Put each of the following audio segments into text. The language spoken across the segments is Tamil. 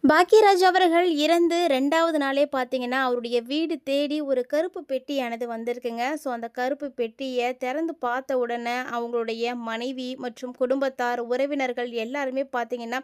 பாக்கியராஜ் அவர்கள் இறந்து 2வது நாளே பார்த்தீங்கன்னா, அவருடைய வீடு தேடி ஒரு கருப்பு பெட்டியானது வந்திருக்குங்க. ஸோ, அந்த கருப்பு பெட்டிய திறந்து பார்த்த உடனே, அவங்களுடைய மனைவி மற்றும் குடும்பத்தார், உறவினர்கள் எல்லாருமே பார்த்தீங்கன்னா,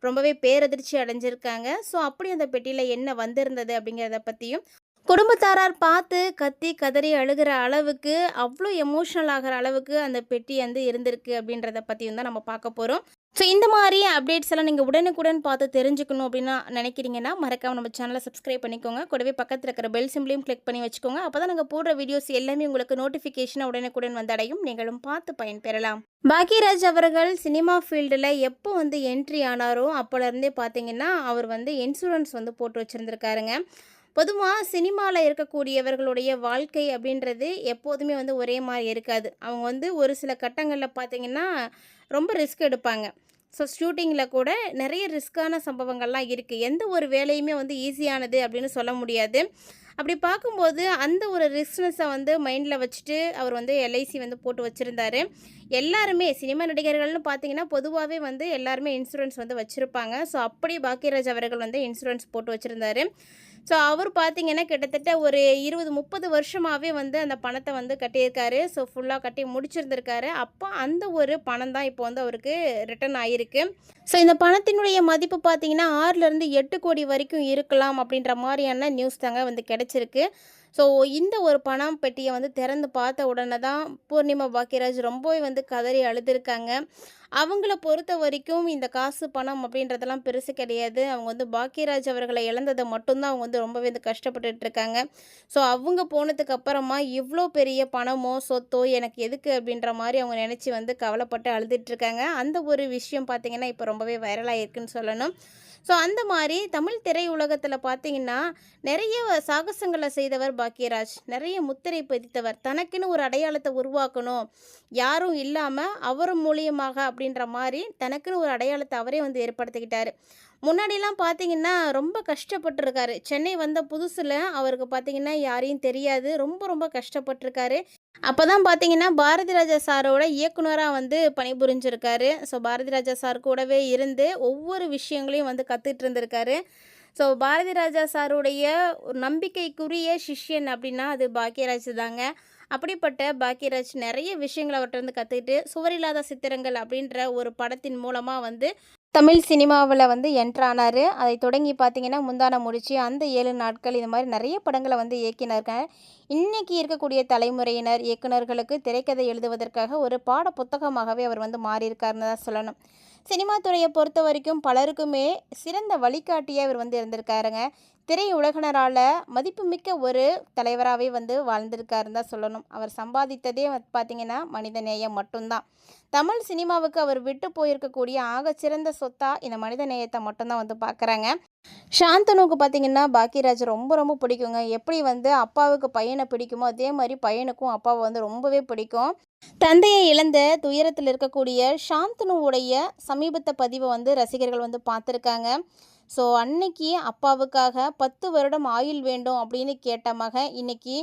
ரொம்பவே பேரதிர்ச்சி அடைஞ்சிருக்காங்க. ஸோ, அப்படி அந்த பெட்டியில என்ன வந்திருந்தது அப்படிங்கிறத பத்தியும், குடும்பத்தாரார் பார்த்து கத்தி கதறி அழுகிற அளவுக்கு, அவ்ளோ எமோஷனல் ஆகுற அளவுக்கு அந்த பெட்டி வந்து இருந்திருக்கு அப்படின்றத பத்தியும் தான் நம்ம பார்க்க போறோம். ஸோ இந்த மாரி அப்டேட்ஸ் எல்லாம் நீங்க உடனுக்குடன் பார்த்து தெரிஞ்சுக்கணும் அப்டின்னா நினைக்கிறீங்கன்னா, மறக்காம நம்ம சேனல சப்ஸ்கிரைப் பண்ணிக்கோங்க. கூடவே பக்கத்துல இருக்கிற பெல் சிம்பலையும் கிளிக் பண்ணி வச்சுக்கோங்க. அப்பதான் நாங்க போடுற வீடியோஸ் எல்லாமே உங்களுக்கு நோட்டிஃபிகேஷனா உடனுக்குடன் வந்து அடையும். நீங்களும் பார்த்து பயன்பெறலாம். பாக்யராஜ் அவர்கள் சினிமா ஃபீல்டுல எப்போ வந்து என்ட்ரி ஆனாரோ, அப்போலருந்தே பார்த்தீங்கன்னா, அவர் வந்து இன்சூரன்ஸ் வந்து போட்டு வச்சிருந்திருக்காருங்க. பொதுவா சினிமால இருக்கக்கூடியவர்களுடைய வாழ்க்கை அப்படின்றது எப்போதுமே வந்து ஒரே மாரி இருக்காது. அவங்க வந்து ஒரு சில கட்டங்கள்ல பார்த்தீங்கன்னா, ரொம்ப ரிஸ்க் எடுப்பாங்க. ஸோ ஷூட்டிங்கில கூட நிறைய ரிஸ்க்கான சம்பவங்கள்லாம் இருக்கு. எந்த ஒரு வேலையுமே வந்து ஈஸியானது அப்படின்னு சொல்ல முடியாது. அப்படி பார்க்கும்போது அந்த ஒரு ரிஸ்க்னஸை வந்து மைண்டில் வச்சுட்டு அவர் வந்து எல்ஐசி வந்து போட்டு வச்சுருந்தாரு. எல்லாருமே சினிமா நடிகர்கள்னு பார்த்தீங்கன்னா, பொதுவாகவே வந்து எல்லாருமே இன்சூரன்ஸ் வந்து வச்சுருப்பாங்க. ஸோ அப்படி பாக்யராஜ் அவர்கள் வந்து இன்சூரன்ஸ் போட்டு வச்சுருந்தாரு. ஸோ அவர் பார்த்தீங்கன்னா, கிட்டத்தட்ட ஒரு 20, 30 வருஷமாவே வந்து அந்த பணத்தை வந்து கட்டியிருக்காரு. ஸோ ஃபுல்லாக கட்டி முடிச்சிருந்திருக்காரு. அப்போ அந்த ஒரு பணம் தான் இப்போ வந்து அவருக்கு ரிட்டர்ன் ஆகிருக்கு. ஸோ இந்த பணத்தினுடைய மதிப்பு பார்த்தீங்கன்னா, 6லேருந்து 8 கோடி வரைக்கும் இருக்கலாம் அப்படின்ற மாதிரியான நியூஸ் தாங்க வந்து கிடைச்சிருக்கு. ஸோ இந்த ஒரு பணம் பெட்டியை வந்து திறந்து பார்த்த உடனே தான் பூர்ணிமா பாக்யராஜ் ரொம்பவே வந்து கதறி அழுதுருக்காங்க. அவங்கள பொறுத்த வரைக்கும் இந்த காசு, பணம் அப்படின்றதெல்லாம் பெருசு கிடையாது. அவங்க வந்து பாக்யராஜ் அவர்களை இழந்ததை மட்டும்தான் அவங்க வந்து ரொம்பவே வந்து கஷ்டப்பட்டுட்டு இருக்காங்க. ஸோ அவங்க போனதுக்கு அப்புறமா இவ்வளோ பெரிய பணமோ, சொத்தோ எனக்கு எதுக்கு அப்படின்ற மாரி அவங்க நினச்சி வந்து கவலைப்பட்டு அழுதுட்டுருக்காங்க. அந்த ஒரு விஷயம் பார்த்திங்கன்னா, இப்போ ரொம்பவே வைரலாக இருக்குன்னு சொல்லணும். ஸோ அந்த மாரி தமிழ் திரையுலகத்தில் பார்த்தீங்கன்னா, நிறைய சாகசங்களை செய்தவர் பாக்யராஜ். நிறைய முத்திரை பதித்தவர். தனக்குன்னு ஒரு அடையாளத்தை உருவாக்கணும். யாரும் இல்லாமல் அவர் மூலியமாக அப்படின்ற மாரி தனக்குன்னு ஒரு அடையாளத்தை அவரே வந்து ஏற்படுத்திக்கிட்டாரு. முன்னாடிலாம் பார்த்தீங்கன்னா, ரொம்ப கஷ்டப்பட்டுருக்காரு. சென்னை வந்த புதுசுல அவருக்கு பார்த்தீங்கன்னா, யாரையும் தெரியாது. ரொம்ப ரொம்ப கஷ்டப்பட்டுருக்காரு. அப்போ தான் பார்த்தீங்கன்னா, பாரதி ராஜா சாரோட இயக்குனரா வந்து பணிபுரிஞ்சிருக்காரு. ஸோ பாரதி ராஜா சார் கூடவே இருந்து ஒவ்வொரு விஷயங்களையும் வந்து கத்துட்டு இருந்திருக்காரு. ஸோ பாரதி ராஜா சாருடைய ஒரு நம்பிக்கைக்குரிய சிஷ்யன் அப்படின்னா அது பாக்யராஜ் தாங்க. அப்படிப்பட்ட பாக்யராஜ் நிறைய விஷயங்கள அவர்ட்ட வந்து கத்துக்கிட்டு, சுவரில்லாத சித்திரங்கள் அப்படின்ற ஒரு படத்தின் மூலமா வந்து தமிழ் சினிமாவுல வந்து என்டர் ஆனாரு. அதை தொடங்கி பார்த்தீங்கன்னா, முந்தான முடிச்சு, அந்த 7 நாட்கள் இது மாரி நிறைய படங்கள வந்து இயக்கினாருங்க. இன்னைக்கு இருக்கக்கூடிய தலைமுறையினர், இயக்குனர்களுக்கு திரைக்கதை எழுதுவதற்காக ஒரு பாட புத்தகமாகவே அவர் வந்து மாறியிருக்காருன்னு தான் சொல்லணும். சினிமா துறையை பொறுத்த வரைக்கும் பலருக்குமே சிறந்த வழிகாட்டியா இவர் வந்து இருந்திருக்காருங்க. திரையுலகினரால மதிப்புமிக்க ஒரு தலைவராகவே வந்து வாழ்ந்திருக்காருன்னு தான் சொல்லணும். அவர் சம்பாதித்ததே பார்த்தீங்கன்னா, மனிதநேயம் மட்டும்தான். தமிழ் சினிமாவுக்கு அவர் விட்டு போயிருக்கக்கூடிய ஆகச்சிறந்த சொத்தா இந்த மனித நேயத்தை மட்டும்தான் வந்து பார்க்குறாங்க. சாந்தனுவுக்கு பார்த்தீங்கன்னா, பாக்யராஜ் ரொம்ப ரொம்ப பிடிக்குங்க. எப்படி வந்து அப்பாவுக்கு பையனை பிடிக்குமோ, அதே மாதிரி பையனுக்கும் அப்பாவை வந்து ரொம்பவே பிடிக்கும். தந்தையை இழந்த துயரத்தில் இருக்கக்கூடிய சாந்தனுவுடைய சமீபத்த பதிவை வந்து ரசிகர்கள் வந்து பார்த்துருக்காங்க. ஸோ அன்னைக்கு அப்பாவுக்காக 10 வருடம் ஆயுள் வேண்டும் அப்படின்னு கேட்ட மகன் இன்னைக்கு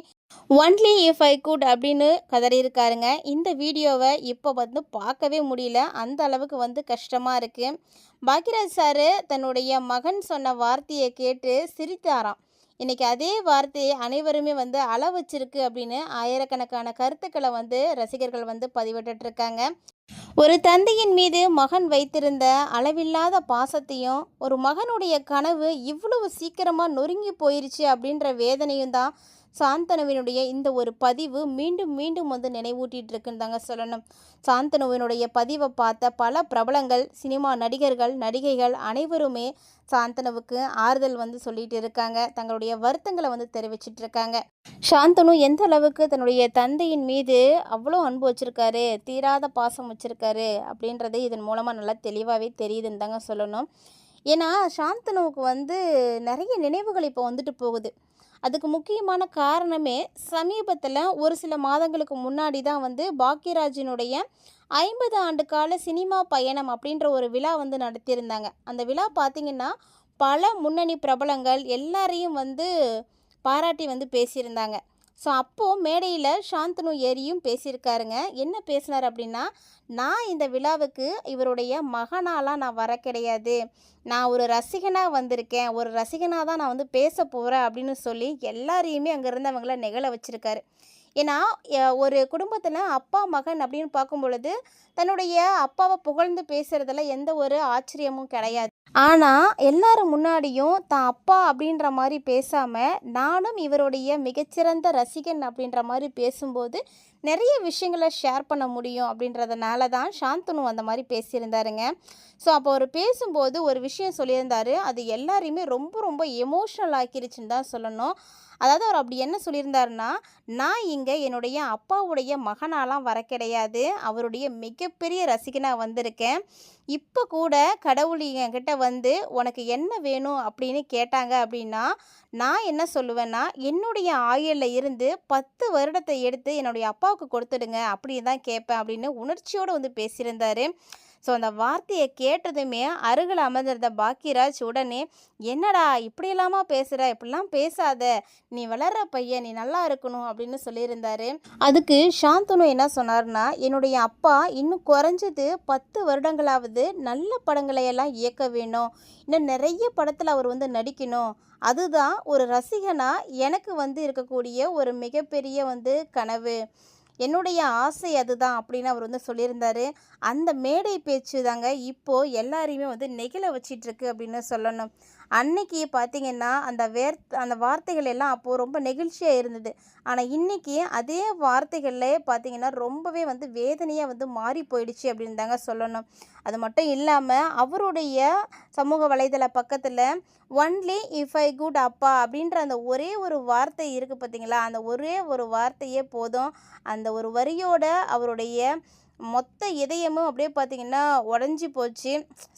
ஒன்லி இஃப் ஐ குட் அப்படின்னு கதறியிருக்காருங்க. இந்த வீடியோவை இப்போ வந்து பார்க்கவே முடியல. அந்த அளவுக்கு வந்து கஷ்டமாக இருக்குது. பாக்யராஜ் சார் தன்னுடைய மகன் சொன்ன வார்த்தையை கேட்டு சிரித்தாராம். இன்றைக்கி அதே வார்த்தையை அனைவருமே வந்து அள வச்சிருக்கு அப்படின்னு ஆயிரக்கணக்கான கருத்துக்களை வந்து ரசிகர்கள் வந்து பதிவிட்டுருக்காங்க. ஒரு தந்தையின் மீது மகன் வைத்திருந்த அளவில்லாத பாசத்தையும், ஒரு மகனுடைய கனவு இவ்வளவு சீக்கிரமாக நொறுங்கி போயிருச்சு அப்படின்ற வேதனையும் தான் சாந்தனுவினுடைய இந்த ஒரு பதிவு மீண்டும் மீண்டும் வந்து நினைவூட்டிகிட்டு இருக்குன்னு தாங்க சொல்லணும். சாந்தனுவினுடைய பதிவை பார்த்த பல பிரபலங்கள், சினிமா நடிகர்கள், நடிகைகள் அனைவருமே சாந்தனுவுக்கு ஆறுதல் வந்து சொல்லிட்டு இருக்காங்க. தங்களுடைய வருத்தங்களை வந்து தெரிவிச்சிட்டு இருக்காங்க. சாந்தனு எந்த அளவுக்கு தன்னுடைய தந்தையின் மீது அவ்வளோ அன்பு வச்சுருக்காரு, தீராத பாசம் வச்சுருக்காரு அப்படின்றது இதன் மூலமாக நல்லா தெளிவாகவே தெரியுதுன்னு தாங்க சொல்லணும். ஏன்னா சாந்தனுவுக்கு வந்து நிறைய நினைவுகள் இப்போ வந்துட்டு போகுது. அதுக்கு முக்கியமான காரணமே சமீபத்தில் ஒரு சில மாதங்களுக்கு முன்னாடி தான் வந்து பாக்யராஜினுடைய 50 ஆண்டு கால சினிமா பயணம் அப்படின்ற ஒரு விழா வந்து நடத்தியிருந்தாங்க. அந்த விழா பார்த்திங்கன்னா, பல முன்னணி பிரபலங்கள் எல்லாரையும் வந்து பாராட்டி வந்து பேசியிருந்தாங்க. ஸோ அப்போது மேடையில் சாந்தனு ஏறியும் பேசியிருக்காருங்க. என்ன பேசினார் அப்படின்னா, நான் இந்த விழாவுக்கு இவருடைய மகனாலாம் நான் வர கிடையாது. நான் ஒரு ரசிகனாக வந்திருக்கேன். ஒரு ரசிகனாக தான் நான் வந்து பேச போகிறேன் அப்படின்னு சொல்லி எல்லாரையுமே அங்கே இருந்தவங்கள நெகிழ வச்சிருக்காரு. ஏன்னா, ஒரு குடும்பத்தில அப்பா, மகன் அப்படின்னு பார்க்கும் பொழுது, தன்னுடைய அப்பாவ புகழ்ந்து பேசுறதுல எந்த ஒரு ஆச்சரியமும் கிடையாது. ஆனா, எல்லாரும் முன்னாடியும் தான் அப்பா அப்படின்ற மாரி பேசாம, நானும் இவருடைய மிகச்சிறந்த ரசிகன் அப்படின்ற மாரி பேசும்போது, நெறைய விஷயங்கள ஷேர் பண்ண முடியும் அப்படின்றதுனால தான் சாந்தனு அந்த மாரி பேசியிருந்தாருங்க. ஸோ, அப்போ அவரு பேசும்போது ஒரு விஷயம் சொல்லியிருந்தாரு. அது எல்லாரையுமே ரொம்ப ரொம்ப எமோஷனல் ஆக்கிருச்சுன்னு தான் சொல்லணும். அதாவது அவர் அப்படி என்ன சொல்லியிருந்தாருன்னா, நான் இங்க என்னுடைய அப்பாவுடைய மகனாலாம் வர கிடையாது. அவருடைய மிகப்பெரிய ரசிகனா வந்திருக்கேன். இப்ப கூட கடவுள் என்கிட்ட வந்து, "உனக்கு என்ன வேணும்?" அப்படின்னு கேட்டாங்க அப்படின்னா, நான் என்ன சொல்லுவேன்னா, "என்னுடைய ஆயுள்ல இருந்து 10 வருடத்த எடுத்து என்னுடைய அப்பாவுக்கு கொடுத்துடுங்க." அப்படின்னு தான் கேட்பேன் அப்படின்னு உணர்ச்சியோட வந்து பேசியிருந்தாரு. ஸோ அந்த வார்த்தைய கேட்டதுமே அருகில் அமர்ந்திருந்த பாக்கியராஜ் உடனே, "என்னடா இப்படியெல்லாமா பேசுற? இப்படிலாம் பேசாத. நீ வளர்ற பையன். நீ நல்லா இருக்கணும்." அப்படின்னு சொல்லியிருந்தாரு. அதுக்கு சாந்தனு என்ன சொன்னார்னா, "என்னுடைய அப்பா இன்னும் குறைஞ்சது 10 வருடங்களாவது நல்ல படங்களை எல்லாம் இயக்க வேணும். இன்னும் நிறைய படத்தில் அவர் வந்து நடிக்கணும். அதுதான் ஒரு ரசிகனா எனக்கு வந்து இருக்கக்கூடிய ஒரு மிகப்பெரிய வந்து கனவு. என்னுடைய ஆசை அதுதான்." அப்படின்னு அவர் வந்து சொல்லியிருந்தாரு. அந்த மேடை பேச்சு தாங்க இப்போ எல்லாரையுமே வந்து நெகிழ வச்சிட்ருக்கு அப்படின்னு சொல்லணும். அன்னைக்கு பார்த்தீங்கன்னா, அந்த வார்த்தைகள் எல்லாம் அப்போது ரொம்ப நெகிழ்ச்சியாக இருந்தது. ஆனால் இன்னைக்கு அதே வார்த்தைகளே பார்த்தீங்கன்னா, ரொம்பவே வந்து வேதனையாக வந்து மாறி போயிடுச்சு அப்படின்னு தாங்க சொல்லணும். அது மட்டும் இல்லாமல் அவருடைய சமூக வலைதள பக்கத்தில் ஒன்லி இஃப் ஐ குட் அப்பா அப்படின்ற அந்த ஒரே ஒரு வார்த்தை இருக்குது பார்த்தீங்களா, அந்த ஒரே ஒரு வார்த்தையே போதும். அந்த ஒரு வரியோட அவருடைய மொத்த இதயமும் அப்படியே பார்த்தீங்கன்னா உடஞ்சி போச்சு.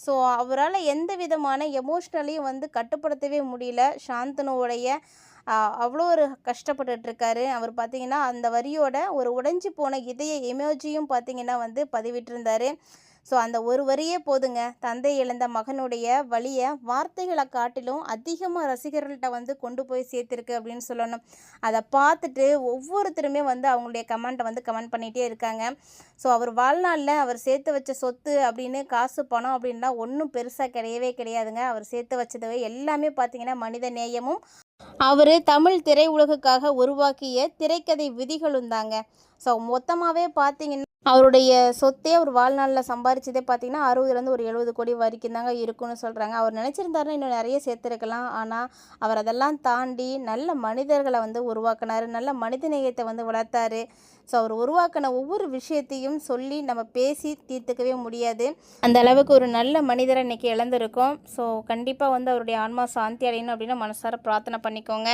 ஸோ அவரால் எந்த விதமான எமோஷ்னலையும் வந்து கட்டுப்படுத்தவே முடியல. சாந்தனுவோடைய அவ்வளோ ஒரு கஷ்டப்பட்டுட்ருக்காரு. அவர் பார்த்தீங்கன்னா அந்த வரியோட ஒரு உடைஞ்சு போன இதய எமோஜியும் பார்த்தீங்கன்னா வந்து பதிவிட்டிருந்தாரு. ஸோ அந்த ஒரு வரியே போதுங்க. தந்தை இழந்த மகனுடைய வலிய வார்த்தைகளை காட்டிலும் அதிகமாக ரசிகர்கள்ட்ட வந்து கொண்டு போய் சேர்த்துருக்கு அப்படின்னு சொல்லணும். அதை பார்த்துட்டு ஒவ்வொருத்தருமே வந்து அவங்களுடைய கமெண்ட்டை வந்து கமெண்ட் பண்ணிகிட்டே இருக்காங்க. ஸோ அவர் வாழ்நாளில் அவர் சேர்த்து வச்ச சொத்து அப்படின்னு காசு பணம் அப்படின்லாம் ஒன்றும் பெருசாக கிடையவே கிடையாதுங்க. அவர் சேர்த்து வச்சது எல்லாமே பார்த்தீங்கன்னா மனித நேயமும் அவர் தமிழ் திரையுலகுக்காக உருவாக்கிய திரைக்கதை விதிகளும் தாங்க. ஸோ மொத்தமாகவே பார்த்தீங்கன்னா அவருடைய சொத்தே அவர் வாழ்நாளில் சம்பாரிச்சதே பார்த்தீங்கன்னா 60லேருந்து ஒரு 70 கோடி வரைக்கும் தாங்க இருக்குன்னு சொல்கிறாங்க. அவர் நினச்சிருந்தாருன்னா இன்னும் நிறைய சேர்த்துருக்கலாம். ஆனால் அவர் அதெல்லாம் தாண்டி நல்ல மனிதர்களை வந்து உருவாக்கினார். நல்ல மனிதநேயத்தை வந்து வளர்த்தாரு. ஸோ அவர் உருவாக்கின ஒவ்வொரு விஷயத்தையும் சொல்லி நம்ம பேசி தீர்த்துக்கவே முடியாது. அந்த அளவுக்கு ஒரு நல்ல மனிதரை இன்றைக்கி இழந்திருக்கோம். ஸோ கண்டிப்பாக வந்து அவருடைய ஆன்மா சாந்தி அடையணும் அப்படின்னு மனசார பிரார்த்தனை பண்ணிக்கோங்க.